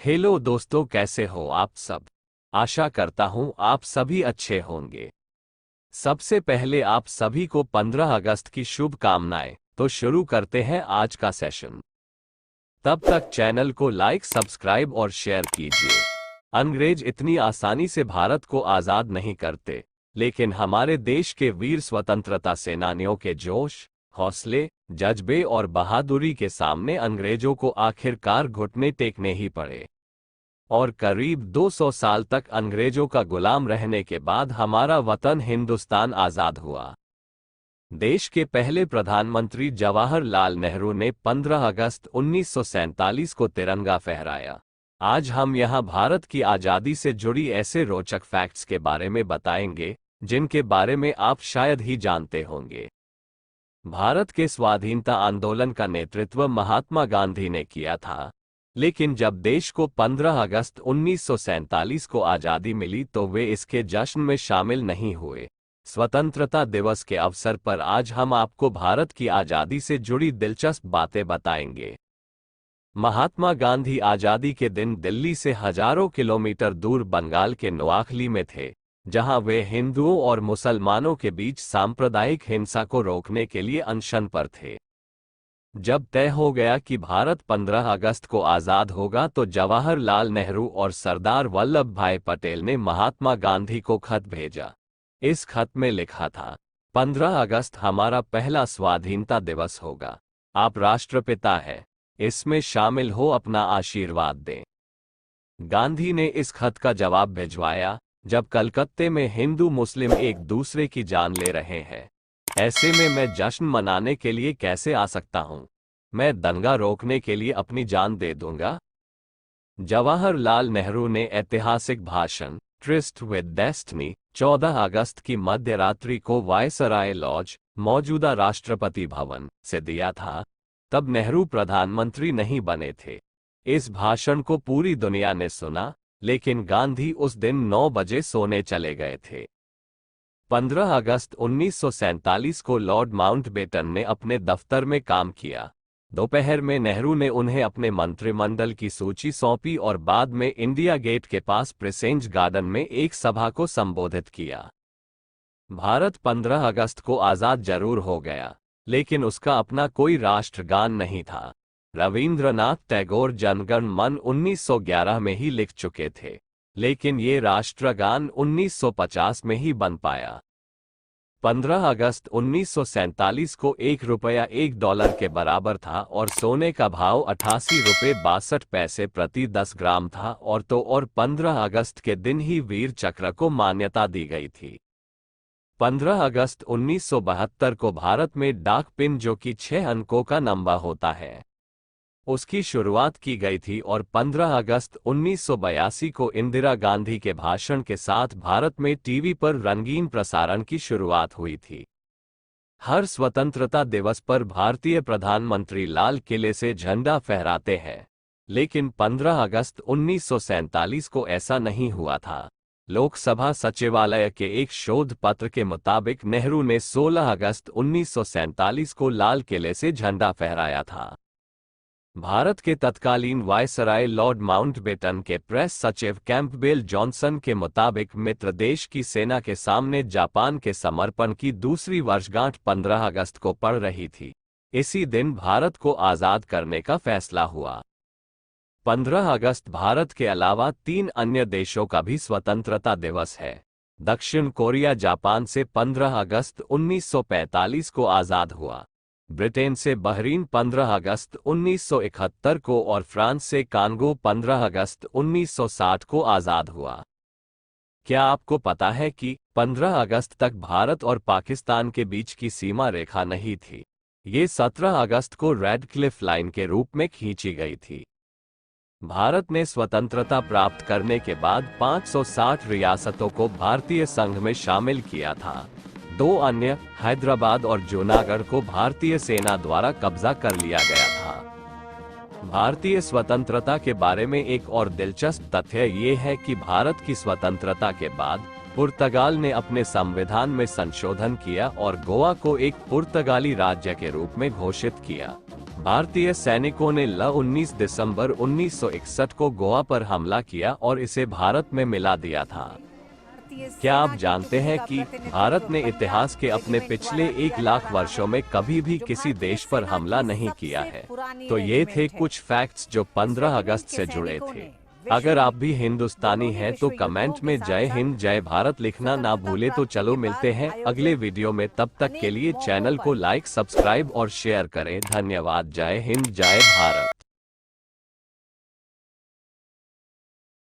Hello दोस्तों, कैसे हो आप सब। आशा करता हूं आप सभी अच्छे होंगे। सबसे पहले आप सभी को 15 अगस्त की शुभकामनाएं। तो शुरू करते हैं आज का सेशन। तब तक चैनल को लाइक, सब्सक्राइब और शेयर कीजिए। अंग्रेज इतनी आसानी से भारत को आज़ाद नहीं करते, लेकिन हमारे देश के वीर स्वतंत्रता सेनानियों के जोश, हौसले, जज्बे और बहादुरी के सामने अंग्रेजों को आखिरकार घुटने टेकने ही पड़े। और करीब 200 साल तक अंग्रेजों का गुलाम रहने के बाद हमारा वतन हिंदुस्तान आज़ाद हुआ। देश के पहले प्रधानमंत्री जवाहरलाल नेहरू ने 15 अगस्त 1947 को तिरंगा फहराया। आज हम यहाँ भारत की आज़ादी से जुड़ी ऐसे रोचक फैक्ट्स के बारे में बताएंगे जिनके बारे में आप शायद ही जानते होंगे। भारत के स्वाधीनता आंदोलन का नेतृत्व महात्मा गांधी ने किया था, लेकिन जब देश को 15 अगस्त 1947 को आज़ादी मिली तो वे इसके जश्न में शामिल नहीं हुए। स्वतंत्रता दिवस के अवसर पर आज हम आपको भारत की आज़ादी से जुड़ी दिलचस्प बातें बताएंगे। महात्मा गांधी आज़ादी के दिन दिल्ली से हजारों किलोमीटर दूर बंगाल के नोआखली में थे, जहां वे हिंदुओं और मुसलमानों के बीच सांप्रदायिक हिंसा को रोकने के लिए अनशन पर थे। जब तय हो गया कि भारत 15 अगस्त को आज़ाद होगा तो जवाहरलाल नेहरू और सरदार वल्लभ भाई पटेल ने महात्मा गांधी को खत भेजा। इस खत में लिखा था, 15 अगस्त हमारा पहला स्वाधीनता दिवस होगा। आप राष्ट्रपिता हैं, इसमें शामिल हो, अपना आशीर्वाद दें। गांधी ने इस खत का जवाब भिजवाया जब कलकत्ते में हिंदू मुस्लिम एक दूसरे की जान ले रहे हैं। ऐसे में मैं जश्न मनाने के लिए कैसे आ सकता हूं? मैं दंगा रोकने के लिए अपनी जान दे दूंगा। जवाहरलाल नेहरू ने ऐतिहासिक भाषण ट्रिस्ट विद डेस्टिनी 14 अगस्त की मध्यरात्रि को वायसराय लॉज, मौजूदा राष्ट्रपति भवन, से दिया था। तब नेहरू प्रधानमंत्री नहीं बने थे। इस भाषण को पूरी दुनिया ने सुना, लेकिन गांधी उस दिन 9 बजे सोने चले गए थे। 15 अगस्त 1947 को लॉर्ड माउंटबेटन ने अपने दफ्तर में काम किया। दोपहर में नेहरू ने उन्हें अपने मंत्रिमंडल की सूची सौंपी और बाद में इंडिया गेट के पास प्रेसेंज गार्डन में एक सभा को संबोधित किया। भारत 15 अगस्त को आज़ाद जरूर हो गया, लेकिन उसका अपना कोई राष्ट्रगान नहीं था। रवींद्रनाथ टैगोर जनगण मन 1911 में ही लिख चुके थे, लेकिन ये राष्ट्रगान 1950 में ही बन पाया। 15 अगस्त 1947 को ₹1 $1 के बराबर था और सोने का भाव 88 रुपये 62 पैसे प्रति 10 ग्राम था। और 15 अगस्त के दिन ही वीर चक्र को मान्यता दी गई थी। 15 अगस्त 1972 को भारत में डाक पिन, जो कि 6 अंकों का नंबर होता है, उसकी शुरुआत की गई थी। और 15 अगस्त 1982 को इंदिरा गांधी के भाषण के साथ भारत में टीवी पर रंगीन प्रसारण की शुरुआत हुई थी। हर स्वतंत्रता दिवस पर भारतीय प्रधानमंत्री लाल किले से झंडा फहराते हैं, लेकिन 15 अगस्त 1947 को ऐसा नहीं हुआ था। लोकसभा सचिवालय के एक शोध पत्र के मुताबिक नेहरू ने 16 अगस्त 1947 को लाल किले से झंडा फहराया था। भारत के तत्कालीन वायसराय लॉर्ड माउंटबेटन के प्रेस सचिव कैंपबेल जॉनसन के मुताबिक मित्र देश की सेना के सामने जापान के समर्पण की दूसरी वर्षगांठ 15 अगस्त को पड़ रही थी। इसी दिन भारत को आज़ाद करने का फैसला हुआ। 15 अगस्त भारत के अलावा 3 अन्य देशों का भी स्वतंत्रता दिवस है। दक्षिण कोरिया जापान से 15 अगस्त 1945 को आज़ाद हुआ। ब्रिटेन से बहरीन 15 अगस्त 1971 को और फ्रांस से कांगो 15 अगस्त 1960 को आज़ाद हुआ। क्या आपको पता है कि 15 अगस्त तक भारत और पाकिस्तान के बीच की सीमा रेखा नहीं थी? ये 17 अगस्त को रेडक्लिफ लाइन के रूप में खींची गई थी। भारत ने स्वतंत्रता प्राप्त करने के बाद 560 रियासतों को भारतीय संघ में शामिल किया था। 2 अन्य, हैदराबाद और जूनागढ़, को भारतीय सेना द्वारा कब्जा कर लिया गया था। भारतीय स्वतंत्रता के बारे में एक और दिलचस्प तथ्य ये है कि भारत की स्वतंत्रता के बाद पुर्तगाल ने अपने संविधान में संशोधन किया और गोवा को एक पुर्तगाली राज्य के रूप में घोषित किया। भारतीय सैनिकों ने 19 दिसंबर 1961 को गोवा पर हमला किया और इसे भारत में मिला दिया था। क्या आप जानते हैं कि भारत ने इतिहास के अपने पिछले 1 लाख वर्षों में कभी भी किसी देश पर हमला नहीं किया है? तो ये थे कुछ फैक्ट्स जो 15 अगस्त से जुड़े थे। अगर आप भी हिंदुस्तानी हैं तो कमेंट में जय हिंद जय भारत लिखना ना भूले। तो चलो मिलते हैं अगले वीडियो में, तब तक के लिए चैनल को लाइक, सब्सक्राइब और शेयर करें। धन्यवाद। जय हिंद जय भारत।